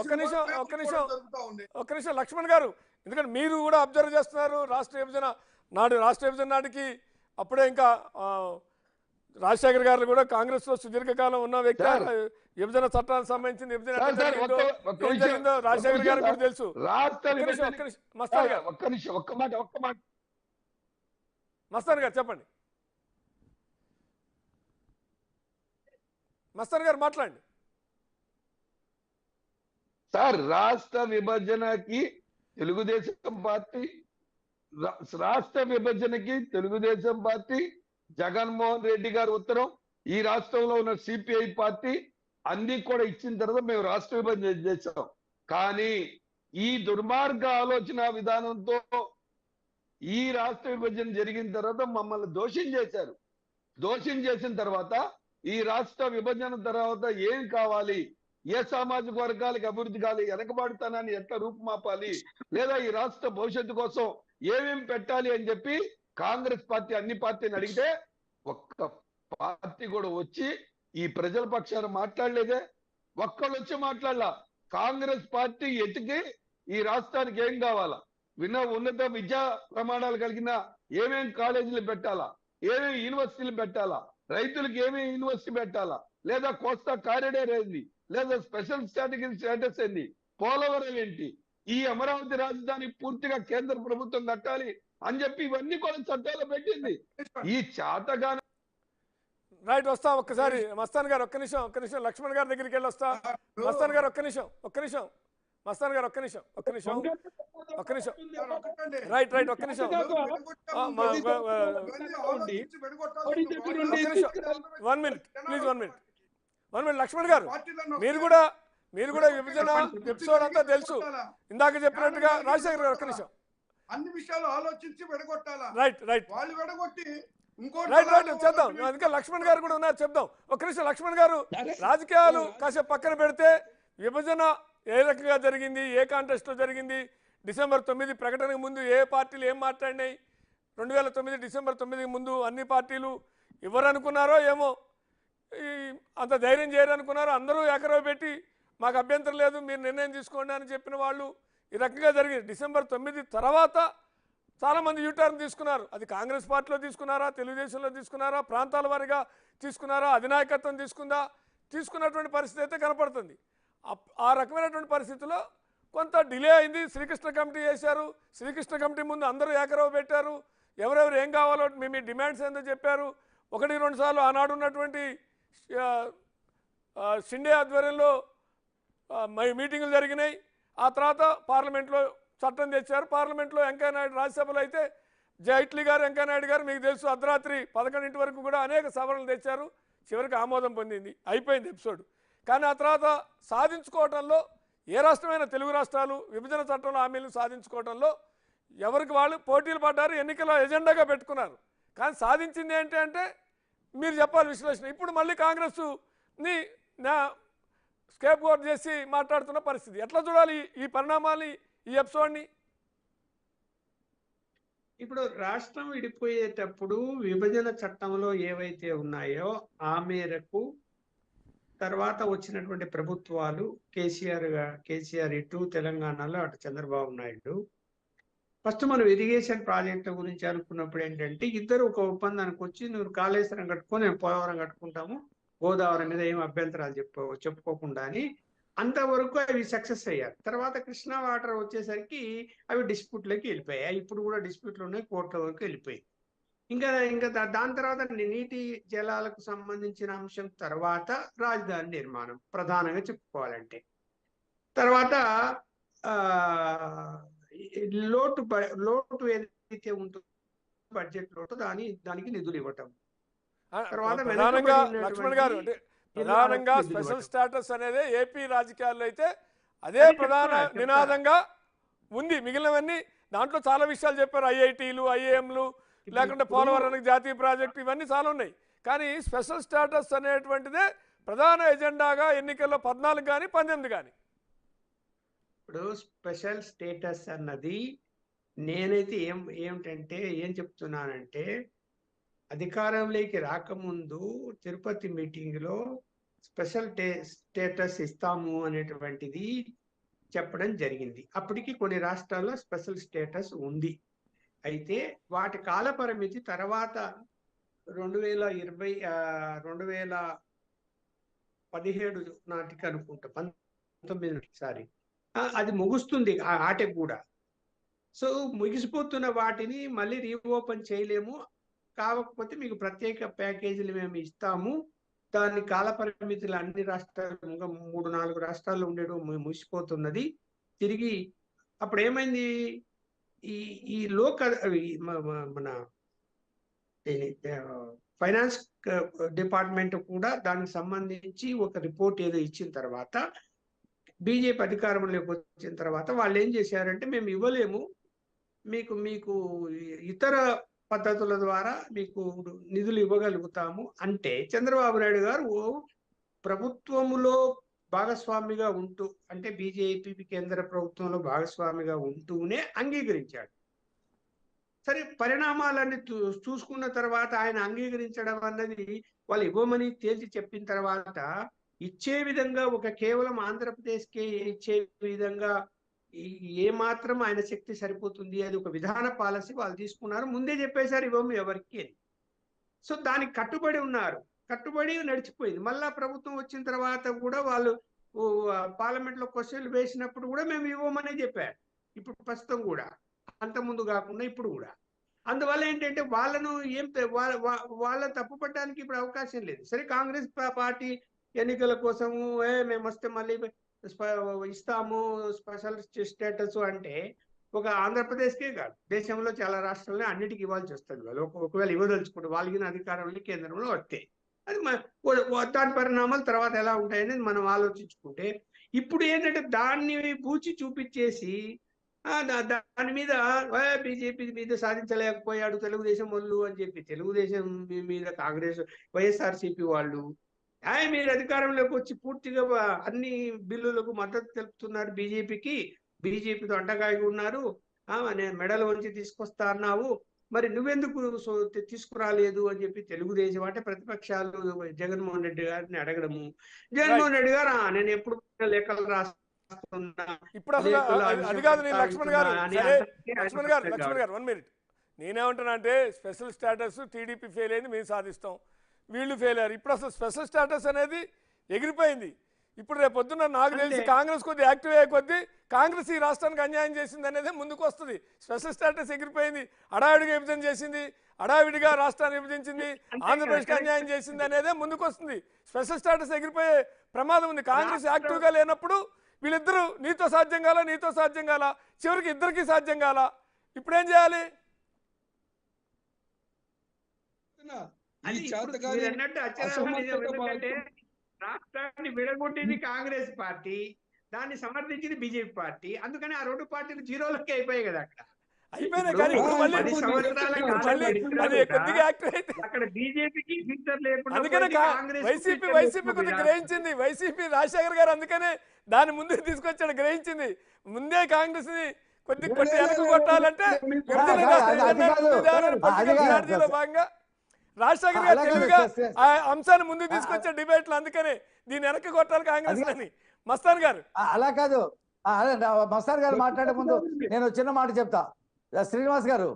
ఒక్క నిమిషం ఒక్క నిమిషం లక్ష్మణ్ గారు, ఎందుకంటే మీరు కూడా అబ్జర్వ్ చేస్తున్నారు రాష్ట్ర విభజన నాటికి అప్పుడే ఇంకా రాజశేఖర్ గారు కూడా కాంగ్రెస్ లో సుదీర్ఘకాలం ఉన్న వ్యక్తి. విభజన చట్టానికి సంబంధించిన ఏం జరిగిందో రాజశేఖర్ గారికి కూడా తెలుసు. మస్తాన్ గారు చెప్పండి. మస్తాన్ గారు మాట్లాడండి సార్. రాష్ట్ర విభజనకి తెలుగుదేశం పార్టీ జగన్మోహన్ రెడ్డి గారి ఉత్తరం, ఈ రాష్ట్రంలో ఉన్న సిపిఐ పార్టీ అన్ని కూడా ఇచ్చిన తర్వాత మేము రాష్ట్ర విభజన చేశాం. కానీ ఈ దుర్మార్గ ఆలోచన విధానంతో ఈ రాష్ట్ర విభజన జరిగిన తర్వాత మమ్మల్ని దోషం చేశారు. దోషం చేసిన తర్వాత ఈ రాష్ట్ర విభజన తర్వాత ఏం కావాలి, ఏ సామాజిక వర్గాలకు అభివృద్ధి కావాలి, వెనకబడుతానని ఎట్లా రూపుమాపాలి, లేదా ఈ రాష్ట్ర భవిష్యత్తు కోసం ఏమేమి పెట్టాలి అని చెప్పి కాంగ్రెస్ పార్టీ అన్ని పార్టీని అడిగితే ఒక్క పార్టీ కూడా వచ్చి ఈ ప్రజల పక్షాన మాట్లాడలేదే. ఒక్కళ్ళు వచ్చి మాట్లాడలా. కాంగ్రెస్ పార్టీ ఎటుకి ఈ రాష్ట్రానికి ఏం కావాలా, ఉన్నత విద్యా ప్రమాణాలు కలిగిన ఏమేం కాలేజీలు పెట్టాలా, ఏమేమి యూనివర్సిటీలు పెట్టాలా, రైతులకు ఏమేమి యూనివర్సిటీ పెట్టాలా, లేదా కోస్తా కారిడార్ ఏంది, లేదా స్పెషల్ స్టాటస్ ఏంది, పోలవరం ఏంటి, ఈ అమరావతి రాజధాని పూర్తిగా కేంద్ర ప్రభుత్వం కట్టాలి అని చెప్పి ఇవన్నీ కూడా చట్టాలు పెట్టింది. ఈ చాతగా రైట్ వస్తా. ఒక్కసారి మస్తాన్ గారు ఒక్క నిమిషం లక్ష్మణ్ గారి దగ్గరికి వెళ్ళి వస్తా. మస్తాన్ గారు ఒక్క నిమిషం మస్తాన్ గారు ఒక్క నిమిషం రైట్ ఒక్క నిమిషం 1 minute ప్లీజ్ 1 minute లక్ష్మణ్ గారు, మీరు కూడా విభజన ఎపిసోడ్ అంతా తెలుసు. ఇందాక చెప్పినట్టుగా రాజశేఖర్ గారు ఒక్క నిమిషం, అన్ని విషయాలు ఆలోచించి విడగొట్టాలా. రైట్ వాళ్ళు విడగొట్టి చేద్దాం. అందుకే లక్ష్మణ్ గారు కూడా ఉన్నారు, చెప్దాం. ఒక్క నిమిషం లక్ష్మణ్ గారు, రాజకీయాలు కాసేపు పక్కన పెడితే విభజన ఏ రకంగా జరిగింది, ఏ కాంటెస్ట్ లో జరిగింది, డిసెంబర్ 9 ప్రకటనకు ముందు ఏ పార్టీలు ఏం మాట్లాడినాయి, 2009 డిసెంబర్ 9 ముందు అన్ని పార్టీలు ఎవరనుకున్నారో ఏమో అంత ధైర్యం చేయరనుకున్నారో అందరూ ఏకరవ పెట్టి మాకు అభ్యంతరం లేదు మీరు నిర్ణయం తీసుకోండి అని చెప్పిన వాళ్ళు ఈ రకంగా జరిగింది. డిసెంబర్ 9 తర్వాత చాలామంది యూటర్న్ తీసుకున్నారు. అది కాంగ్రెస్ పార్టీలో తీసుకున్నారా, తెలుగుదేశంలో తీసుకున్నారా, ప్రాంతాల వారీగా తీసుకున్నారా, అధినాయకత్వం తీసుకున్నటువంటి పరిస్థితి అయితే కనపడుతుంది. ఆ రకమైనటువంటి పరిస్థితిలో కొంత డిలే అయింది. శ్రీకృష్ణ కమిటీ చేశారు. శ్రీకృష్ణ కమిటీ ముందు అందరూ ఏకరవ పెట్టారు. ఎవరెవరు ఏం కావాలో మీ డిమాండ్స్ ఏందో చెప్పారు. 1-2 సార్లు ఆనాడు ఉన్నటువంటి షిండే ఆధ్వర్యంలో మీటింగులు జరిగినాయి. ఆ తర్వాత పార్లమెంట్లో చట్టం తెచ్చారు. పార్లమెంట్లో వెంకయ్య నాయుడు, రాజ్యసభలో అయితే జైట్లీ గారు, వెంకయ్య నాయుడు గారు మీకు తెలుసు అర్ధరాత్రి 11 వరకు కూడా అనేక సవరణలు తెచ్చారు. చివరికి ఆమోదం పొందింది, అయిపోయింది ఎపిసోడ్. కానీ ఆ తర్వాత సాధించుకోవడంలో ఏ రాష్ట్రమైన తెలుగు రాష్ట్రాలు విభజన చట్టంలో హామీలను సాధించుకోవడంలో ఎవరికి వాళ్ళు పోటీలు పడ్డారు, ఎన్నికల ఎజెండాగా పెట్టుకున్నారు. కానీ సాధించింది ఏంటి అంటే మీరు చెప్పాలి విశ్లేషణ. ఇప్పుడు మళ్ళీ కాంగ్రెస్ని స్కేప్ గోట్ చేసి మాట్లాడుతున్న పరిస్థితి. ఎట్లా చూడాలి ఈ పరిణామాలు, ఈ ఎపిసోడ్ని? ఇప్పుడు రాష్ట్రం విడిపోయేటప్పుడు విభజన చట్టంలో ఏవైతే ఉన్నాయో ఆ మేరకు తర్వాత వచ్చినటువంటి ప్రభుత్వాలు కేసీఆర్ ఇటు తెలంగాణలో అటు చంద్రబాబు నాయుడు ఫస్ట్ మనం ఇరిగేషన్ ప్రాజెక్టు గురించి అనుకున్నప్పుడు ఏంటంటే ఇద్దరు ఒక ఒప్పందానికి వచ్చి నువ్వు కాళేశ్వరం కట్టుకొని నేను పోలవరం కట్టుకుంటాము, గోదావరి మీద ఏం అభ్యంతరాలు చెప్పుకోకుండా అని అంతవరకు అవి సక్సెస్ అయ్యారు. తర్వాత కృష్ణా వాటర్ వచ్చేసరికి అవి డిస్ప్యూట్లోకి వెళ్ళిపోయాయి. ఇప్పుడు కూడా డిస్ప్యూట్లు ఉన్నాయి, కోర్టుల వరకు వెళ్ళిపోయాయి. ఇంకా దాని తర్వాత నీటి జలాలకు సంబంధించిన అంశం తర్వాత రాజధాని నిర్మాణం ప్రధానంగా చెప్పుకోవాలంటే, తర్వాత లోటు ఏదైతే ఉంటుందో బడ్జెట్ లోటు దానికి నిధులు ఇవ్వటం. తర్వాత లక్ష్మణ్ గారు అంటే ప్రధానంగా స్పెషల్ స్టేటస్ అనేది ఏపీ రాజకీయాల్లో అయితే అదే ప్రధాన నినాదంగా ఉంది. మిగిలినవన్నీ దాంట్లో చాలా విషయాలు చెప్పారు, ఐఐటీలు, ఐఏఎంలు, లేకుంటే పోలవరానికి జాతీయ ప్రాజెక్టు, ఇవన్నీ చాలా ఉన్నాయి. కానీ స్పెషల్ స్టేటస్ అనేటువంటిదే ప్రధాన ఎజెండాగా ఎన్నికల్లో 14 కానీ 18 కానీ. ఇప్పుడు స్పెషల్ స్టేటస్ అన్నది నేనైతే ఏమిటంటే ఏం చెప్తున్నానంటే అధికారంలోకి రాకముందు తిరుపతి మీటింగ్లో స్పెషల్ స్టేటస్ ఇస్తాము అనేటువంటిది చెప్పడం జరిగింది. అప్పటికి కొన్ని రాష్ట్రాల్లో స్పెషల్ స్టేటస్ ఉంది. అయితే వాటి కాల పరిమితి తర్వాత 2020 2017 నాటికి అనుకుంటా, 19 సారీ, అది ముగుస్తుంది ఆ ఆటకి కూడా. సో ముగిసిపోతున్న వాటిని మళ్ళీ రీఓపెన్ చేయలేము, కాకపోతే మీకు ప్రత్యేక ప్యాకేజీలు మేము ఇస్తాము, దాని కాల పరిమితులు అన్ని రాష్ట్రాలు, ఇంకా 3-4 రాష్ట్రాల్లో ఉండేది ముగిసిపోతున్నది. తిరిగి అప్పుడు ఏమైంది, ఈ ఈ మన ఫైనాన్స్ డిపార్ట్మెంట్ కూడా దానికి సంబంధించి ఒక రిపోర్ట్ ఏదో ఇచ్చిన తర్వాత, బీజేపీ అధికారంలోకి వచ్చిన తర్వాత వాళ్ళు ఏం చేశారంటే, మేము ఇవ్వలేము, మీకు మీకు ఇతర పద్ధతుల ద్వారా మీకు నిధులు ఇవ్వగలుగుతాము అంటే, చంద్రబాబు నాయుడు గారు ప్రభుత్వములో భాగస్వామిగా ఉంటూ, అంటే బీజేపీ కేంద్ర ప్రభుత్వంలో భాగస్వామిగా ఉంటూనే అంగీకరించాడు. సరే, పరిణామాలన్నీ చూసుకున్న తర్వాత ఆయన అంగీకరించడం అన్నది వాళ్ళు ఇవ్వమని తేల్చి చెప్పిన తర్వాత, ఇచ్చే విధంగా ఒక కేవలం ఆంధ్రప్రదేశ్కి ఇచ్చే విధంగా ఏ మాత్రం ఆయన శక్తి సరిపోతుంది, అది ఒక విధాన పాలసీ వాళ్ళు తీసుకున్నారు, ముందే చెప్పేశారు ఇవ్వము ఎవరికి అని. సో దానికి కట్టుబడి ఉన్నారు, కట్టుబడి నడిచిపోయింది. మళ్ళా ప్రభుత్వం వచ్చిన తర్వాత కూడా వాళ్ళు పార్లమెంట్ లో క్వశ్చన్లు వేసినప్పుడు కూడా మేము ఇవ్వమనే చెప్పారు, ఇప్పుడు ప్రస్తుతం కూడా, అంతకుముందు కాకుండా ఇప్పుడు కూడా. అందువల్ల ఏంటంటే వాళ్ళను వాళ్ళ తప్పుపట్టడానికి ఇప్పుడు అవకాశం లేదు. సరే, కాంగ్రెస్ పార్టీ ఎన్నికల కోసము మేము వస్తే మళ్ళీ ఇస్తాము స్పెషల్ స్టేటస్ అంటే, ఒక ఆంధ్రప్రదేశ్కే కాదు, దేశంలో చాలా రాష్ట్రాల్లో అన్నిటికీ ఇవ్వాల్సి వస్తుంది. వాళ్ళు ఒకవేళ ఇవ్వదలుచుకుంటే వాళ్ళకి అధికారంలో కేంద్రంలో వస్తే, అది దాని పరిణామాలు తర్వాత ఎలా ఉంటాయనేది మనం ఆలోచించుకుంటే, ఇప్పుడు ఏంటంటే దాన్ని పూచి చూపించేసి దాని మీద బీజేపీ మీద సాధించలేకపోయాడు తెలుగుదేశం వాళ్ళు అని చెప్పి, తెలుగుదేశం మీద కాంగ్రెస్ వైఎస్ఆర్సీపీ వాళ్ళు మీరు అధికారంలోకి వచ్చి పూర్తిగా అన్ని బిల్లులకు మద్దతు తెలుపుతున్నారు, బీజేపీతో అండగాగి ఉన్నారు, నేను మెడల్ వంచి తీసుకొస్తా అన్నావు, మరి నువ్వెందుకు తీసుకురాలేదు అని చెప్పి తెలుగుదేశం అంటే ప్రతిపక్షాలు జగన్మోహన్ రెడ్డి గారిని అడగడము, జగన్మోహన్ రెడ్డి గారు నేను ఎప్పుడు లెక్కలు రాస్తున్నా. ఇప్పుడు అసలు అది కాదు, నేను లక్ష్మణ్ గారు 1 మినిట్, నేనేమంటున్నా అంటే, స్పెషల్ స్టేటస్ టీడీపీ ఫెయిల్ అయింది, మేము సాధిస్తాం, వీళ్ళు ఫెయిల్ అయ్యారు. ఇప్పుడు అసలు స్పెషల్ స్టేటస్ అనేది ఎగిరిపోయింది. ఇప్పుడు రేపు పొద్దున్న నాకు తెలిసి కాంగ్రెస్ కొద్ది యాక్టివ్ అయ్యే కొద్దీ కాంగ్రెస్ ఈ రాష్ట్రానికి అన్యాయం చేసింది అనేది ముందుకు వస్తుంది. స్పెషల్ స్టేటస్ ఎగిరిపోయింది, అడావిడిగా విభజన చేసింది, అడావిడిగా రాష్ట్రాన్ని విభజించింది, ఆంధ్రప్రదేశ్కి అన్యాయం చేసింది అనేదే ముందుకు వస్తుంది. స్పెషల్ స్టేటస్ ఎగిరిపోయే ప్రమాదం ఉంది. కాంగ్రెస్ యాక్టివ్గా లేనప్పుడు వీళ్ళిద్దరూ నీతో సాధ్యం కాల, చివరికి ఇద్దరికి సాధ్యం కాల, ఇప్పుడేం చేయాలి? రాష్ట్రాన్ని విడగొట్టింది కాంగ్రెస్ పార్టీ, దాన్ని సమర్థించింది బీజేపీ పార్టీ, అందుకని ఆ రెండు పార్టీలు జీరోలకి అయిపోయాయి కదా అక్కడ. అయిపోయినాయి, కానీ అక్కడ బీజేపీకి ఫీచర్ లేకుండా వైసీపీ కొద్దిగా గ్రహించింది, వైసీపీ రాజశేఖర్ గారు అందుకనే దాని ముందుకు తీసుకొచ్చాడు, గ్రహించింది. ముందే కాంగ్రెస్ ని కొద్ది వెనక కొట్టాలంటే భాగంగా రాజశేఖర్ గారు తెలుగుగా ఆ అంశాన్ని ముందుకు తీసుకొచ్చే డిబేట్లు, అందుకనే దీన్ని వెనక్కి కొట్టాలి కాంగ్రెస్ అని. మస్తాన్ గారు అలా కాదు, మస్తాన్ గారు మాట్లాడే ముందు నేను చిన్న మాట చెప్తా. శ్రీనివాస్ గారు,